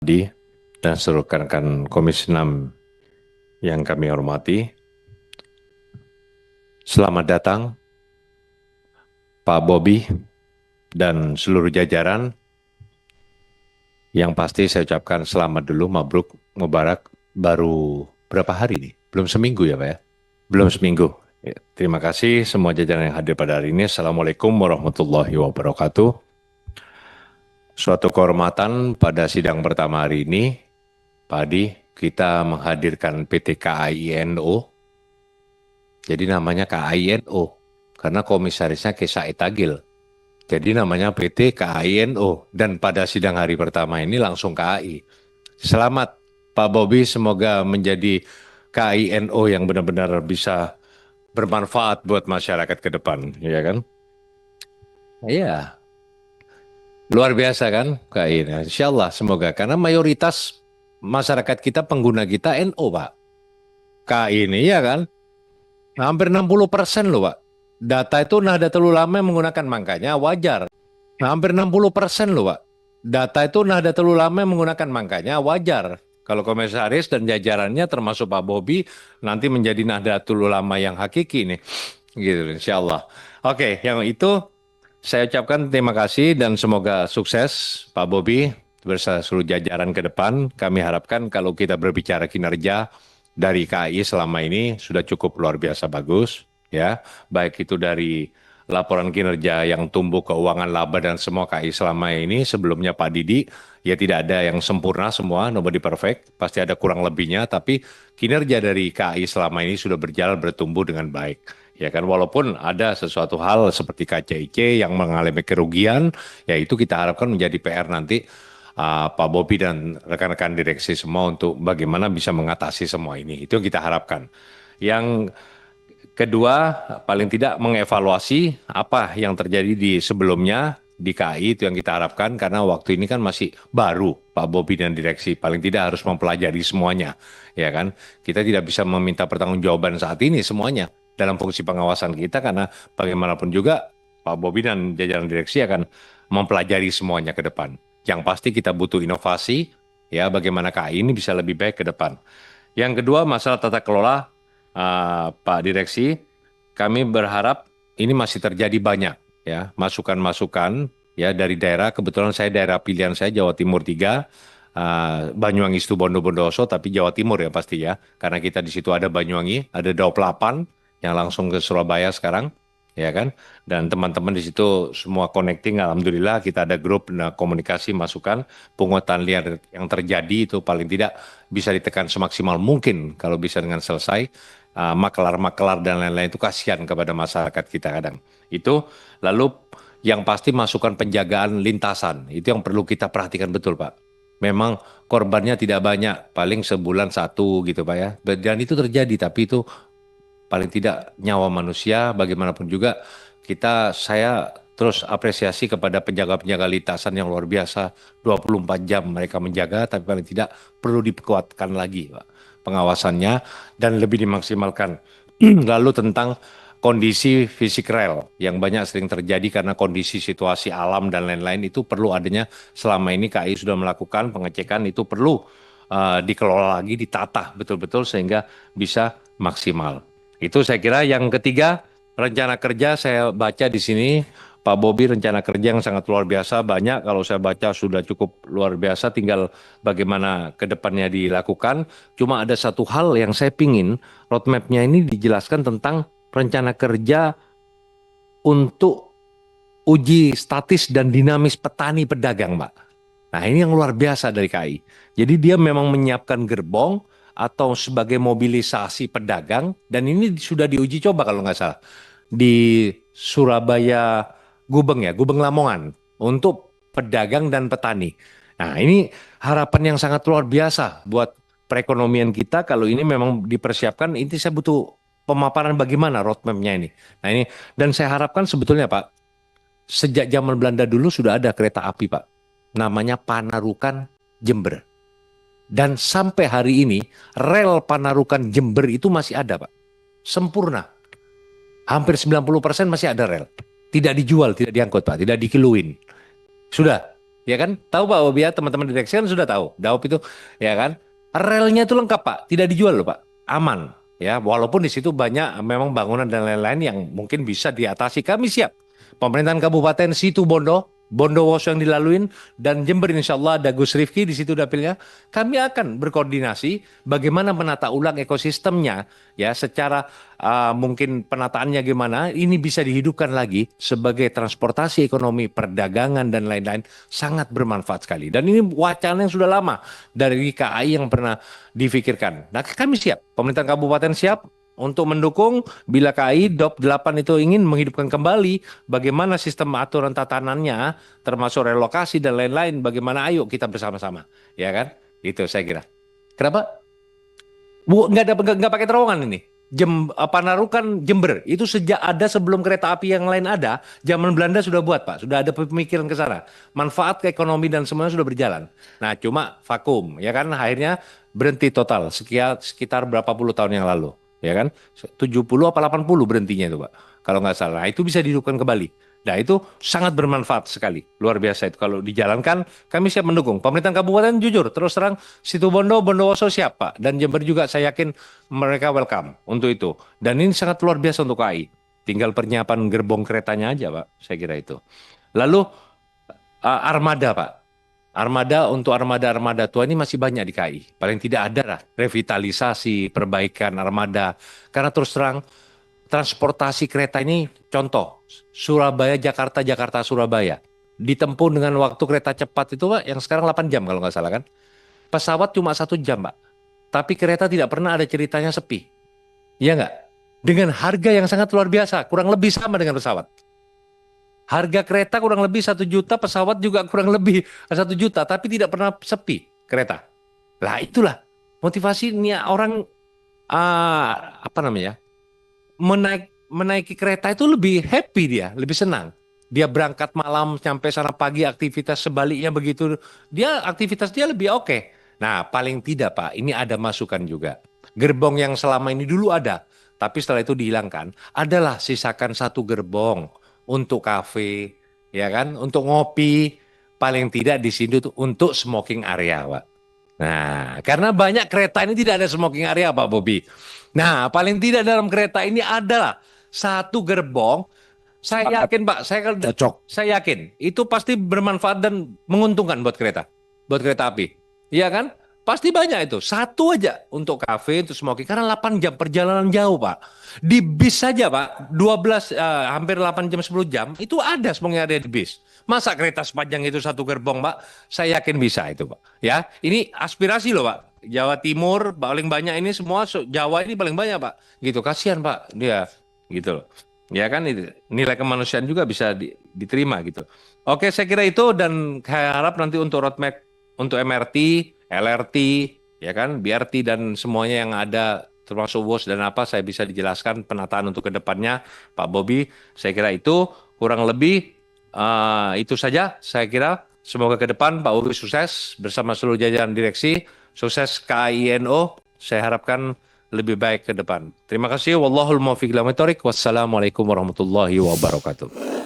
Di dan seluruh rekan-rekan Komisi 6 yang kami hormati, selamat datang Pak Bobi dan seluruh jajaran. Yang pasti saya ucapkan selamat dulu, mabruk, mubarak. Baru berapa hari nih? Belum seminggu ya Pak ya? Belum seminggu. Ya, terima kasih semua jajaran yang hadir pada hari ini. Assalamualaikum warahmatullahi wabarakatuh. Suatu kehormatan pada sidang pertama hari ini, Pak Adi, kita menghadirkan PT KAINO. Jadi namanya KAINO, karena komisarisnya Said Agil. Jadi namanya PT KAINO. Dan pada sidang hari pertama ini langsung KAI. Selamat Pak Bobi, semoga menjadi KAINO yang benar-benar bisa bermanfaat buat masyarakat ke depan, ya kan? Iya, luar biasa kan KAI. Insya Allah semoga, karena mayoritas masyarakat kita, pengguna kita NO Pak. KAI ini ya kan? Hampir 60% loh Pak. Data itu Nahdlatul Ulama menggunakan, makanya wajar. Hampir 60% loh Pak. Data itu Nahdlatul Ulama menggunakan, makanya wajar. Kalau komisaris dan jajarannya termasuk Pak Bobi nanti menjadi Nahdlatul Ulama yang hakiki nih. Gitu insya Allah. Oke, yang itu saya ucapkan terima kasih dan semoga sukses Pak Bobi bersama seluruh jajaran ke depan. Kami harapkan kalau kita berbicara kinerja dari KAI selama ini sudah cukup luar biasa bagus, ya. Baik itu dari laporan kinerja yang tumbuh keuangan laba dan semua KAI selama ini. Sebelumnya Pak Didi, ya tidak ada yang sempurna semua, nobody perfect, pasti ada kurang lebihnya, tapi kinerja dari KAI selama ini sudah berjalan bertumbuh dengan baik. Ya kan, walaupun ada sesuatu hal seperti KCIC yang mengalami kerugian, ya itu kita harapkan menjadi PR nanti Pak Bobi dan rekan-rekan direksi semua untuk bagaimana bisa mengatasi semua ini. Itu yang kita harapkan. Yang kedua, paling tidak mengevaluasi apa yang terjadi di sebelumnya di KAI, itu yang kita harapkan, karena waktu ini kan masih baru Pak Bobi dan direksi, paling tidak harus mempelajari semuanya, ya kan? Kita tidak bisa meminta pertanggungjawaban saat ini semuanya dalam fungsi pengawasan kita, karena bagaimanapun juga Pak Bobi dan jajaran direksi akan mempelajari semuanya ke depan. Yang pasti kita butuh inovasi, ya, bagaimana KAI ini bisa lebih baik ke depan. Yang kedua, masalah tata kelola, Pak Direksi, kami berharap ini masih terjadi banyak, ya, masukan-masukan, ya, dari daerah. Kebetulan saya daerah pilihan saya Jawa Timur 3, Banyuwangi, Situbondo, Bondowoso, tapi Jawa Timur ya pasti ya, karena kita di situ ada Banyuwangi, ada Daop 8 yang langsung ke Surabaya sekarang, ya kan? Dan teman-teman di situ semua connecting, alhamdulillah kita ada grup komunikasi masukan, pungutan liar yang terjadi itu paling tidak bisa ditekan semaksimal mungkin kalau bisa dengan selesai. Makelar-makelar dan lain-lain itu kasihan kepada masyarakat kita kadang. Itu lalu yang pasti masukan penjagaan lintasan, itu yang perlu kita perhatikan betul Pak. Memang korbannya tidak banyak, paling sebulan satu gitu Pak ya. Dan itu terjadi, tapi itu paling tidak nyawa manusia. Bagaimanapun juga saya terus apresiasi kepada penjaga-penjaga lintasan yang luar biasa, 24 jam mereka menjaga, tapi paling tidak perlu dikuatkan lagi Pak pengawasannya dan lebih dimaksimalkan. Lalu tentang kondisi fisik rel yang banyak sering terjadi karena kondisi situasi alam dan lain-lain, itu perlu adanya, selama ini KAI sudah melakukan pengecekan, itu perlu dikelola lagi, ditata betul-betul sehingga bisa maksimal. Itu saya kira. Yang ketiga, rencana kerja saya baca di sini, Pak Bobi, rencana kerja yang sangat luar biasa, banyak, kalau saya baca sudah cukup luar biasa, tinggal bagaimana ke depannya dilakukan. Cuma ada satu hal yang saya pingin, roadmap-nya ini dijelaskan tentang rencana kerja untuk uji statis dan dinamis petani pedagang, Pak. Nah, ini yang luar biasa dari KAI. Jadi dia memang menyiapkan gerbong atau sebagai mobilisasi pedagang, dan ini sudah diuji coba kalau nggak salah di Surabaya, Gubeng ya, Gubeng Lamongan, untuk pedagang dan petani. Nah, ini harapan yang sangat luar biasa buat perekonomian kita. Kalau ini memang dipersiapkan, ini saya butuh pemaparan bagaimana roadmap-nya ini. Nah ini, dan saya harapkan sebetulnya Pak, sejak zaman Belanda dulu sudah ada kereta api Pak, namanya Panarukan Jember. Dan sampai hari ini rel Panarukan Jember itu masih ada Pak, sempurna. Hampir 90% masih ada rel. Tidak dijual, tidak diangkut Pak, tidak dikiluin. Sudah. Ya kan? Tahu Pak Bobi ya, teman-teman direksi kan sudah tahu. Daop itu, ya kan? Relnya itu lengkap Pak, tidak dijual loh Pak, aman. Ya, walaupun di situ banyak memang bangunan dan lain-lain yang mungkin bisa diatasi. Kami siap. Pemerintahan Kabupaten Situbondo, Bondowoso yang dilaluin, dan Jember insya Allah ada Gus Rifki di situ dapilnya. Kami akan berkoordinasi bagaimana menata ulang ekosistemnya, ya secara mungkin penataannya gimana, ini bisa dihidupkan lagi sebagai transportasi ekonomi, perdagangan dan lain-lain, sangat bermanfaat sekali. Dan ini wacana yang sudah lama dari KAI yang pernah difikirkan. Nah, kami siap, pemerintahan kabupaten siap untuk mendukung bila KAI DOP 8 itu ingin menghidupkan kembali bagaimana sistem aturan tatanannya, termasuk relokasi dan lain-lain, bagaimana ayo kita bersama-sama, ya kan? Itu saya kira. Kenapa? Bu, nggak pakai terowongan ini. Panarukan Jember itu sejak ada sebelum kereta api yang lain ada, zaman Belanda sudah buat Pak, sudah ada pemikiran ke sana. Manfaat ke ekonomi dan semuanya sudah berjalan. Nah, cuma vakum, ya kan? Akhirnya berhenti total sekitar berapa puluh tahun yang lalu, ya kan? 70 apa 80 berhentinya itu Pak. Kalau nggak salah. Nah, itu bisa dihidupkan kembali. Nah, itu sangat bermanfaat sekali. Luar biasa itu. Kalau dijalankan, kami siap mendukung. Pemerintahan kabupaten jujur, terus terang, Situbondo, Bondowoso siap, Pak. Dan Jember juga saya yakin mereka welcome untuk itu. Dan ini sangat luar biasa untuk KAI. Tinggal penyiapan gerbong keretanya aja, Pak. Saya kira itu. Lalu, armada, Pak. Armada untuk armada-armada tua ini masih banyak di KAI. Paling tidak ada lah revitalisasi, perbaikan armada. Karena terus terang, transportasi kereta ini contoh Surabaya Jakarta Jakarta Surabaya ditempuh dengan waktu kereta cepat itu Pak yang sekarang 8 jam kalau nggak salah kan, pesawat cuma 1 jam Pak, tapi kereta tidak pernah ada ceritanya sepi, ya nggak, dengan harga yang sangat luar biasa, kurang lebih sama dengan pesawat. Harga kereta kurang lebih 1 juta, pesawat juga kurang lebih 1 juta, tapi tidak pernah sepi kereta. Lah itulah motivasi ini orang, apa namanya, menaiki kereta itu lebih happy, dia lebih senang. Dia berangkat malam sampai sana pagi, aktivitas sebaliknya begitu. Dia aktivitas dia lebih oke. Nah, paling tidak Pak, ini ada masukan juga. Gerbong yang selama ini dulu ada, tapi setelah itu dihilangkan, adalah sisakan satu gerbong untuk kafe, ya kan, untuk ngopi, paling tidak di sini tuh untuk smoking area, Pak. Nah, karena banyak kereta ini tidak ada smoking area, Pak Bobi. Nah, paling tidak dalam kereta ini adalah satu gerbong. Saya yakin, Pak, Cocok. saya yakin itu pasti bermanfaat dan menguntungkan buat kereta api. Iya kan? Pasti banyak itu. Satu aja untuk kafe, untuk smoking. Karena 8 jam perjalanan jauh, Pak. Di bis saja, Pak, 12, hampir 8 jam, 10 jam, itu ada smoking area di bis. Masa kereta sepanjang itu satu gerbong, Pak? Saya yakin bisa itu, Pak. Ya, ini aspirasi loh, Pak. Jawa Timur paling banyak ini semua, Jawa ini paling banyak, Pak. Gitu, kasihan, Pak. Dia gitu loh. Ya kan, itu nilai kemanusiaan juga bisa diterima gitu. Oke, saya kira itu, dan saya harap nanti untuk roadmap untuk MRT, LRT, ya kan, BRT dan semuanya yang ada termasuk WOS dan apa, saya bisa dijelaskan penataan untuk kedepannya, Pak Bobi. Saya kira itu kurang lebih itu saja. Saya kira semoga ke depan Pak Bobi sukses bersama seluruh jajaran direksi, sukses KAINO. Saya harapkan lebih baik ke depan. Terima kasih. Wallahul muwaffiq ila aqwamit thoriq. Wassalamualaikum warahmatullahi wabarakatuh.